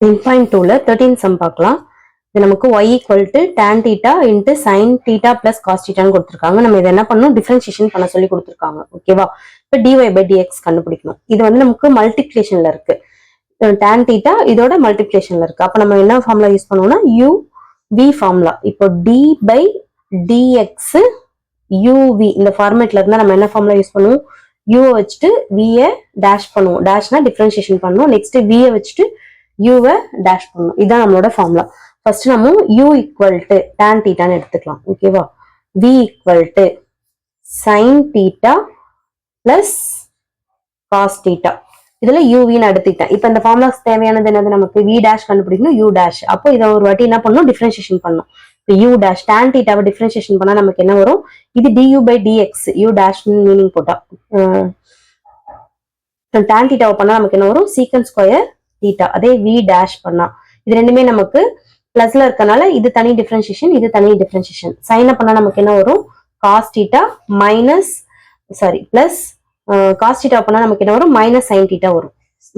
10.2ல 13 some பார்க்கலாம். இது நமக்கு y equal to tan theta into sin theta plus cos theta கொடுத்துருக்காங்க. நம்ம இதை என்ன பண்ணணும், டிஃபரன்சியேஷன் பண்ண சொல்லி கொடுத்துருக்காங்க. ஓகேவா? இப்போ dy by dx கண்டுபிடிக்கணும். இது வந்து நமக்கு மல்டிப்ளிகேஷன்ல இருக்கு. tan theta இதோட மல்டிப்ளிகேஷன்ல இருக்கு. அப்ப நம்ம என்ன ஃபார்முலா யூஸ் பண்ணுவோம்னா uv ஃபார்முலா. இப்போ d by dx uv இந்த ஃபார்மேட்ல இருந்தா நம்ம என்ன ஃபார்முலா யூஸ் பண்ணுவோம், u வச்சுட்டு v டேஷ் பண்ணுவோம். டேஷ்னா டிஃபரன்சியேஷன் பண்ணுவோம். நெக்ஸ்ட் v வச்சுட்டு u டேஷ் பண்ணுவோம். இதுதான் நம்மளோட ஃபார்முலா. ஃபர்ஸ்ட் நம்ம u ஈக்குவல் டு tan தீட்டான்னு எடுத்துக்கலாம். ஓகேவா? v equal to sin theta plus cos theta. இதுல uv எடுத்துக்கிட்டேன். இப்ப இந்த ஃபார்முலாஸ் தேவையானது என்னது, நமக்கு v டேஷ் கண்டுபிடிக்கணும், u டேஷ். அப்போ இதை ஒரு வாட்டி என்ன பண்ணணும், டிஃபரன்சியேஷன் பண்ணணும். இப்போ u டேஷ் tan தீட்டாவை டிஃபரன்சியேஷன் பண்ணா நமக்கு என்ன வரும், இது du by dx u dash meaning போட்டா tan தீட்டாவை பண்ணா நமக்கு என்ன வரும், சீக்கன் ஸ்கொயர் தீட்டா. அதே v டேஷ் பண்ணா இது ரெண்டுமே நமக்கு பிளஸ்ல இருக்கனால இது தனி டிஃபரன்சியேஷன், இது தனி டிஃபரன்சியேஷன். சைன் பண்ணா நமக்கு என்ன வரும், cos theta minus plus cos theta பண்ணா நமக்கு என்ன வரும், மைனஸ் sin தீட்டா வரும்.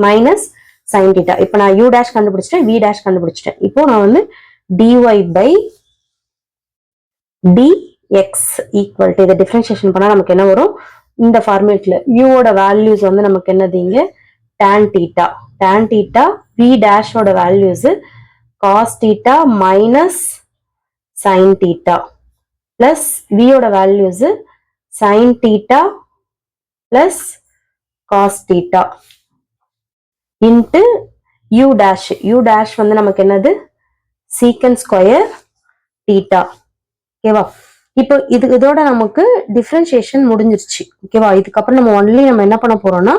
Minus sin theta. இப்போ நான் u டேஷ் கண்டுபிடிச்சிட்டேன், v டேஷ் கண்டுபிடிச்சிட்டேன். இப்போ நான் வந்து dy by dx equal to இதை டிஃபரன்சியேஷன் பண்ணா நமக்கு என்ன வரும், இந்த ஃபார்மேட்ல u ஓட வேல்யூஸ் வந்து நமக்கு என்னது, இங்க tan theta. tan theta v dash ஓட values cos theta minus sin theta plus v ஓட values sin theta plus cos theta into u dash. u dash வந்து நமக்கு என்னது, சீக்கன் ஸ்கொயர் தீட்டா. ஓகேவா? இப்போ இதோட நமக்கு டிஃபரன்சியேஷன் முடிஞ்சிருச்சு. ஓகேவா? இதுக்கப்புறம் நம்ம ஒன்லி நம்ம என்ன பண்ண போறோம்னா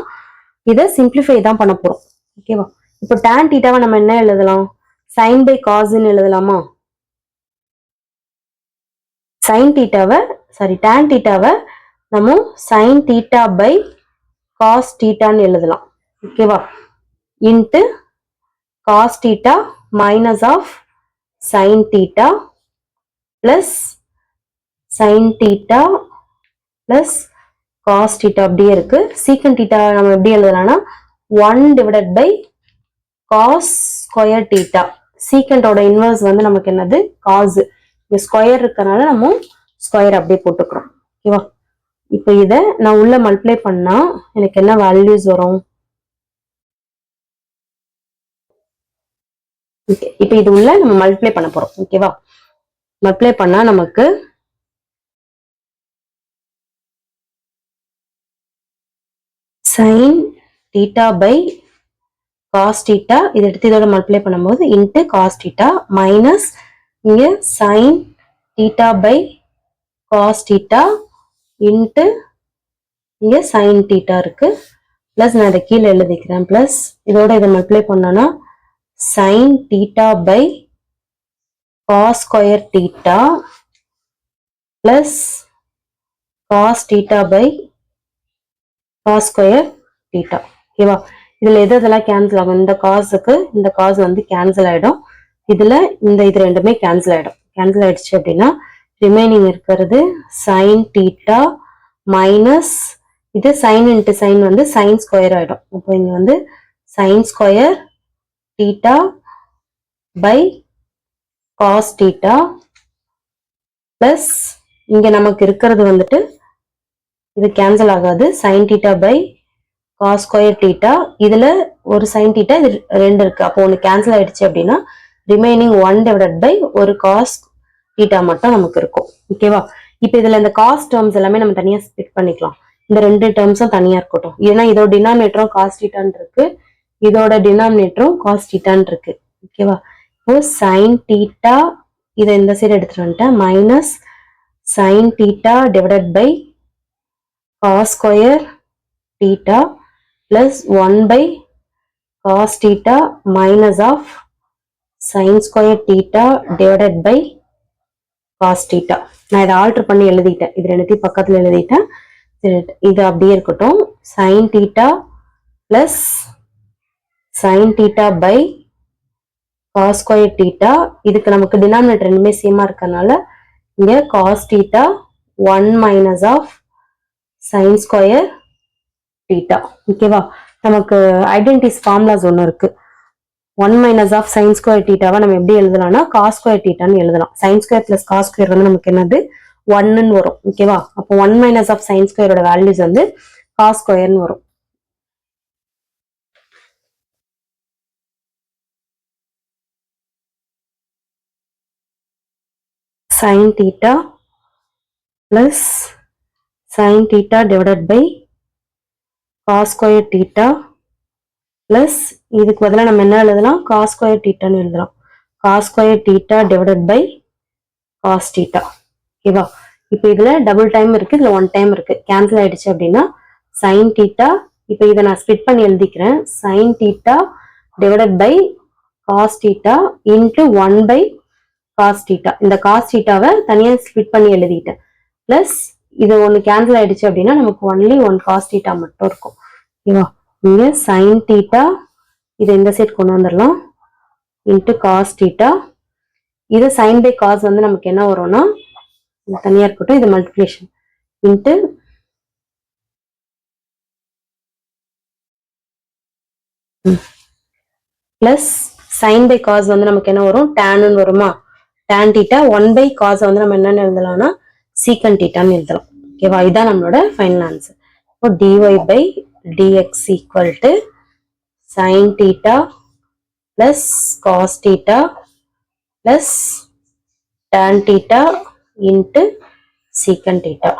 இதை சிம்பிளிஃபை தான் பண்ண போறோம். ஓகேவா? இப்போ tan தீட்டாவை நம்ம என்ன எழுதலாம், sin by cos ன்னு எழுதலாமா? sin தீட்டாவை tan தீட்டாவை நம்ம sin தீட்டா by cos தீட்டான்னு எழுதலாம். ஓகேவா? Into cos theta minus of sin theta plus sin theta plus cos theta அப்படியே இருக்கு. சீக்கன் தீட்டா நம்ம எப்படி எழுதலாம்னா 1 divided by cos square theta. சீக்கண்டோட இன்வர்ஸ் வந்து நமக்கு என்னது, cos. இங்க ஸ்கொயர் இருக்கனால நம்ம ஸ்கொயர் அப்படியே போட்டுக்கிறோம். ஓகேவா? இப்போ இதை நான் உள்ள மல்டிப்ளை பண்ணா எனக்கு என்ன வேல்யூஸ் வரும், இப்போ இது உள்ள நம்ம மல்டிப்ளை பண்ண போறோம். ஓகேவா? மல்டிப்ளை பண்ணா நமக்கு sin theta by cos theta, இதை எடுத்து இதோட மல்டிப்ளை பண்ணும்போது இன்ட்டு cos தீட்டா மைனஸ் இங்க sin theta by cos theta into இங்க sin தீட்டா இருக்கு. பிளஸ் நான் இதை கீழே எழுதிக்கிறேன். பிளஸ் இதோட இதை மல்டிப்ளை பண்ணோம்னா sin theta by cos square theta plus cos theta by cos square theta. ஓகேவா? இதுல எதெல்லாம் கேன்சல் ஆகும், இந்த காசுக்கு இந்த காசு வந்து கேன்சல் ஆயிடும். இதுல இது ரெண்டுமே கேன்சல் ஆயிடும். கேன்சல் ஆயிடுச்சு அப்படின்னா ரிமைனிங் இருக்கிறது sin தீட்டா மைனஸ் இது sin இன்ட்டு sin வந்து sin ஸ்கொயர் ஆயிடும். அப்போ இங்க வந்து sin square theta by cos theta plus இங்க நமக்கு இருக்கிறது வந்துட்டு இது கேன்சல் ஆகாது, sin theta by cos square theta. இதுல ஒரு sin தீட்டா இது ரெண்டு இருக்கு. அப்போ ஒன்று கேன்சல் ஆயிடுச்சு அப்படின்னா ரிமைனிங் 1 டிவைடட் பை ஒரு cos தீட்டா மட்டும் நமக்கு இருக்கும். ஓகேவா? இப்போ இதுல இந்த cos டேர்ம்ஸ் எல்லாமே நம்ம தனியா ஸ்பிட் பண்ணிக்கலாம். இந்த ரெண்டு டேர்ம்ஸும் தனியா இருக்கட்டும். ஏன்னா இதோட டினாமினேட்டரும் cos தீட்டான் இருக்கு, இதோட டினாமினேட்டரும் cos தீட்டான் இருக்கு. ஓகேவா? இப்போ sin தீட்டா இதை இந்த சைடு எடுத்துட்டு வந்துட்டேன், minus sin theta divided by cos square theta plus 1 by cos theta minus of sin square theta divided by cos theta. நான் இதை ஆல்டர் பண்ணி எழுதிட்டேன். இது ரெண்டுத்தையும் பக்கத்துல எழுதிட்டேன். இது அப்படியே இருக்கட்டும். sin theta plus sin theta by cos square theta. இதுக்கு நமக்கு டினாமினேட்டர் ரெண்டுமே சேமா இருக்கனால இங்க cos theta 1 minus of sin square theta. ஓகேவா? நமக்கு ஐடென்டிஸ் ஃபார்முலாஸ் ஒன்று இருக்கு. 1 மைனஸ் ஆஃப் சைன் ஸ்கொயர் தீட்டாவை நம்ம எப்படி எழுதலாம்னா காஸ் ஸ்கொயர் தீட்டான்னு எழுதலாம். Sine square plus cos square வந்து நமக்கு என்னது 1ன்னு வரும். ஓகேவா? அப்போ 1 மைனஸ் ஆஃப் சைன் ஸ்கொயரோட வேல்யூஸ் வந்து காஸ் ஸ்கொயர்னு வரும். sin theta plus sin theta divided by cos square theta plus இதுக்கு பதிலாக நம்ம என்ன எழுதலாம்? cos square theta ன்னு எழுதலாம். cos square theta divided by cos theta. ஓகேவா? இப்போ இதுல டபுள் டைம் இருக்கு, இதுல ஒன் டைம் இருக்கு. கேன்சல் ஆயிடுச்சு அப்படின்னா sin theta, இப்போ இதை நான் ஸ்பிளிட் பண்ணி எழுதிக்கிறேன். sin theta divided by cos theta into 1 by cos theta. இந்த cos thetaவை தனியா ஸ்பிளிட் பண்ணி எழுதிட்டேன். பிளஸ் இது ஒன்று கேன்சல் ஆயிடுச்சு அப்படின்னா நமக்கு ஒன்லி 1 cos theta மட்டும் இருக்கும். ஓகேவா? இங்க sin theta இதை இந்த சைட் கொண்டு வந்துடலாம். Into cos theta. இது sin by cos வந்து நமக்கு என்ன வரும்னா தனியா இருக்கட்டும், இது multiplication into plus sin by cos வந்து நமக்கு என்ன வரும்? tan வருமா? tan theta 1 by cos வந்து நம்ம என்னன்னு எழுதலாம்னா secant thetaன்னு எழுதலாம். ஓகேவா? இதான் நம்மளோட ஃபைனல் ஆன்சர். இப்போ dy by dx equal to sin theta plus cos theta plus tan theta into secant theta.